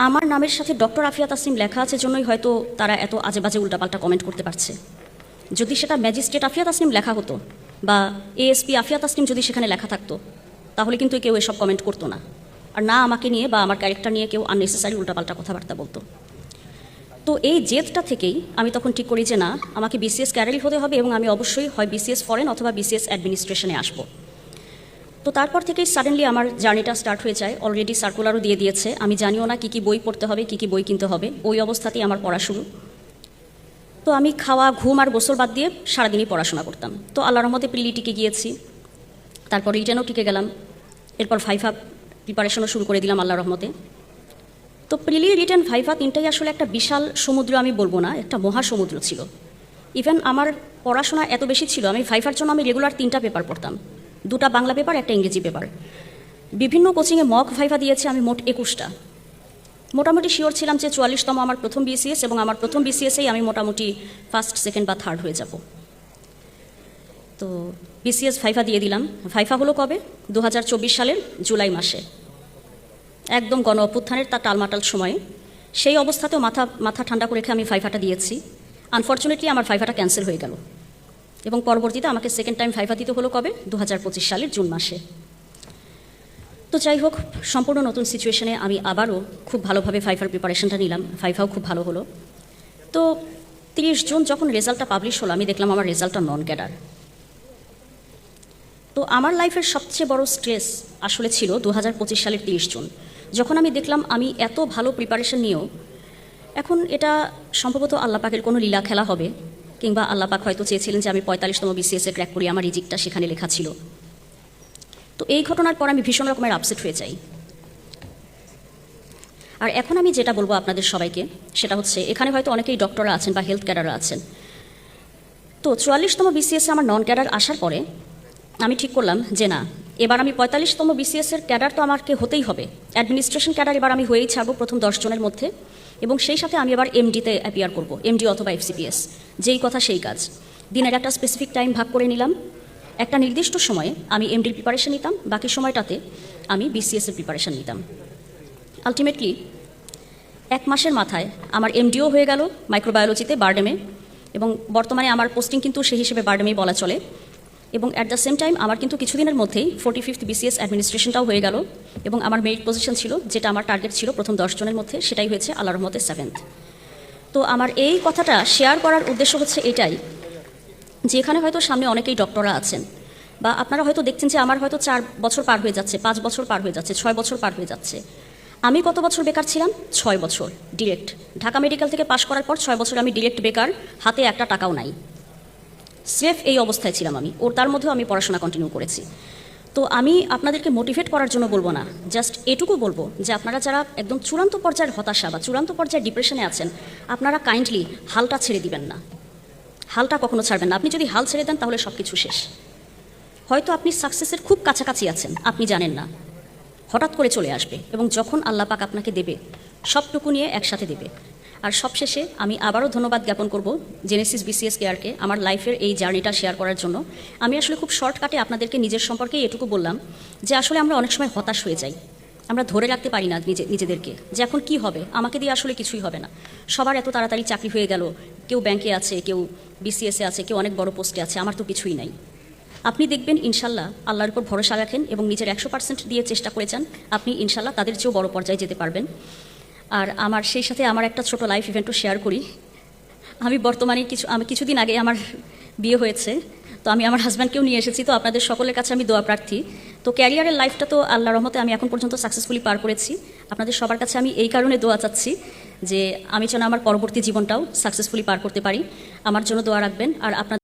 আমার নামের সাথে ডক্টর আফিয়া তাসনিম লেখা আছে জন্যই হয়তো তারা এত আজে বাজে উল্টাপাল্টা কমেন্ট করতে পারছে। যদি সেটা ম্যাজিস্ট্রেট আফিয়া তাসনিম লেখা হতো বা এএসপি আফিয়া তাসনিম যদি সেখানে লেখা থাকতো, তাহলে কিন্তু কেউ এসব কমেন্ট করতো না, আর না আমাকে নিয়ে বা আমার ক্যারেক্টার নিয়ে কেউ আননেসেসারি উল্টাপাল্টা কথাবার্তা বলতো। তো এই জেদটা থেকেই আমি তখন ঠিক করি যে না, আমাকে বিসিএস ক্যাডারই হতে হবে এবং আমি অবশ্যই হয় বিসিএস ফরেন অথবা বিসিএস অ্যাডমিনিস্ট্রেশনে আসবো। তো তারপর থেকেই সাডেনলি আমার জার্নিটা স্টার্ট হয়ে যায়। অলরেডি সার্কুলারও দিয়ে দিয়েছে, আমি জানিও না কী কী বই পড়তে হবে, কী কী বই কিনতে হবে। ওই অবস্থাতেই আমার পড়া শুরু। তো আমি খাওয়া, ঘুম আর গোসল বাদ দিয়ে সারাদিনই পড়াশোনা করতাম। তো আল্লাহর রহমতে প্রিলি টিকে গিয়েছি, তারপর রিটেনও টিকে গেলাম, এরপর ভাইভা প্রিপারেশনও শুরু করে দিলাম আল্লাহর রহমতে। তো প্রিলি, রিটেন, ভাইভা তিনটাই আসলে একটা বিশাল সমুদ্র আমি বলবো না, একটা মহাসমুদ্র ছিল। ইভেন আমার পড়াশোনা এত বেশি ছিল, আমি ভাইভার জন্য আমি রেগুলার 3টা পেপার পড়তাম, 2টা বাংলা পেপার, একটা ইংরেজি পেপার। বিভিন্ন কোচিংয়ে মক ভাইভা দিয়েছি আমি মোট 21টা। মোটামুটি শিওর ছিলাম যে 44তম আমার প্রথম বিসিএস, এবং আমার প্রথম বিসিএসেই আমি মোটামুটি ফার্স্ট, সেকেন্ড বা থার্ড হয়ে যাব। তো বিসিএস ভাইভা দিয়ে দিলাম। ভাইভা হলো কবে? 2024 সালের জুলাই মাসে, একদম গণ অভ্যুত্থানের তার টালমাটাল সময়ে। সেই অবস্থাতেও মাথা ঠান্ডা করে রেখে আমি ভাইভাটা দিয়েছি। আনফর্চুনেটলি আমার ভাইভাটা ক্যান্সেল হয়ে গেল, এবং পরবর্তীতে আমাকে সেকেন্ড টাইম ভাইভা দিতে হলো কবে? 2025 সালের জুন মাসে। তো যাই হোক, সম্পূর্ণ নতুন সিচুয়েশনে আমি আবারও খুব ভালোভাবে ভাইভার প্রিপারেশনটা নিলাম। ভাইভাও খুব ভালো হলো। তো 30 জুন যখন রেজাল্টটা পাবলিশ হলো, আমি দেখলাম আমার রেজাল্টটা নন ক্যাডার। তো আমার লাইফের সবচেয়ে বড় স্ট্রেস আসলে ছিল 2025 সালের 30 জুন, যখন আমি দেখলাম আমি এত ভালো প্রিপারেশন নিয়েও, এখন এটা সম্ভবত আল্লাহ পাকের কোনো লীলা খেলা হবে, কিংবা আল্লাহ পাক হয়তো চেয়েছিলেন যে আমি 45তম বিসিএসে ক্র্যাক করি, আমার রিজিকটা সেখানে লেখা ছিল। তো এই ঘটনার পর আমি ভীষণ রকমের আপসেট হয়ে যাই। আর এখন আমি যেটা বলবো আপনাদের সবাইকে, সেটা হচ্ছে, এখানে হয়তো অনেকেই ডক্টররা আছেন বা হেলথ ক্যাডাররা আছেন। তো 44তম বিসিএসে আমার নন ক্যাডার আসার পরে আমি ঠিক করলাম যে না, এবার আমি 45তম বিসিএসের ক্যাডার তো আমাকে হতেই হবে। অ্যাডমিনিস্ট্রেশন ক্যাডার এবার আমি হয়েই ছাড়বো প্রথম 10 জনের মধ্যে, এবং সেই সাথে আমি এবার এমডিতে অ্যাপিয়ার করবো, এমডি অথবা এফসিপিএস, যেই কথা সেই কাজ। দিনের একটা স্পেসিফিক টাইম ভাগ করে নিলাম, একটা নির্দিষ্ট সময়ে আমি এমডির প্রিপারেশন নিতাম, বাকি সময়টাতে আমি বিসিএসের প্রিপারেশন নিতাম। আলটিমেটলি 1 মাসের মাথায় আমার এমডিও হয়ে গেল মাইক্রোবায়োলজিতে, বারডেমে, এবং বর্তমানে আমার পোস্টিং কিন্তু সেই হিসেবে বারডেমেই বলা চলে। এবং অ্যাট দ্য সেম টাইম আমার কিন্তু কিছুদিনের মধ্যেই 45th বিসিএস অ্যাডমিনিস্ট্রেশনটাও হয়ে গেল, এবং আমার মেরিট পজিশন ছিল, যেটা আমার টার্গেট ছিল প্রথম 10 জনের মধ্যে, সেটাই হয়েছে আল্লাহর রহমতে 7th। তো আমার এই কথাটা শেয়ার করার উদ্দেশ্য হচ্ছে এটাই, যে এখানে হয়তো সামনে অনেকেই ডক্টররা আছেন, বা আপনারা হয়তো দেখছেন যে আমার হয়তো 4 বছর পার হয়ে যাচ্ছে, 5 বছর পার হয়ে যাচ্ছে, 6 বছর পার হয়ে যাচ্ছে। আমি কত বছর বেকার ছিলাম? 6 বছর ডিরেক্ট। ঢাকা মেডিকেল থেকে পাশ করার পর 6 বছর আমি ডিরেক্ট বেকার, হাতে একটা টাকাও নাই, সেফ এই অবস্থায় ছিলাম আমি। তার মধ্যেও আমি পড়াশোনা কন্টিনিউ করেছি। তো আমি আপনাদেরকে মোটিভেট করার জন্য বলবো না, জাস্ট এটুকু বলবো যে আপনারা যারা একদম চূড়ান্ত পর্যায়ের হতাশা বা চূড়ান্ত পর্যায়ের ডিপ্রেশনে আছেন, আপনারা কাইন্ডলি হালটা ছেড়ে দিবেন না, হালটা কখনো ছাড়বেন না। আপনি যদি হাল ছেড়ে দেন তাহলে সব কিছু শেষ। হয়তো আপনি সাকসেসের খুব কাছাকাছি আছেন, আপনি জানেন না, হঠাৎ করে চলে আসবে, এবং যখন আল্লাহ পাক আপনাকে দেবে, সবটুকু নিয়ে একসাথে দেবে। আর সবশেষে আমি আবারও ধন্যবাদ জ্ঞাপন করব জেনেসিস বিসিএস কেয়ারকে আমার লাইফের এই জার্নিটা শেয়ার করার জন্য। আমি আসলে খুব শর্টকাটে আপনাদেরকে নিজের সম্পর্কে এটুকু বললাম যে আসলে আমরা অনেক সময় হতাশ হয়ে যাই, আমরা ধরে রাখতে পারি না নিজেদেরকে, যে এখন কী হবে, আমাকে দিয়ে আসলে কিছুই হবে না। সবার এত তাড়াতাড়ি চাকরি হয়ে গেল, কেউ ব্যাংকে আছে, কেউ বিসিএসে আছে, কেউ অনেক বড় পোস্টে আছে, আমার তো কিছুই নাই। আপনি দেখবেন ইনশাল্লাহ, আল্লাহর উপর ভরসা রাখেন এবং নিজের 100% দিয়ে চেষ্টা করে যান, আপনি ইনশাল্লাহ তাদের চেয়েও বড় পর্যায়ে যেতে পারবেন। আর আমার সেই সাথে আমার একটা ছোট লাইফ ইভেন্টও শেয়ার করি। আমি বর্তমানে কিছুদিন আগে আমার বিয়ে হয়েছে, তো আমি আমার হাজব্যান্ডকেও নিয়ে এসেছি। তো আপনাদের সকলের কাছে আমি দোয়া প্রার্থী। তো ক্যারিয়ারের লাইফটা তো আল্লাহর রহমতে আমি এখন পর্যন্ত সাকসেসফুলি পার করেছি। আপনাদের সবার কাছে আমি এই কারণে দোয়া চাচ্ছি যে আমি যেন আমার পরবর্তী জীবনটাও সাকসেসফুলি পার করতে পারি। আমার জন্য দোয়া রাখবেন। আর আপনার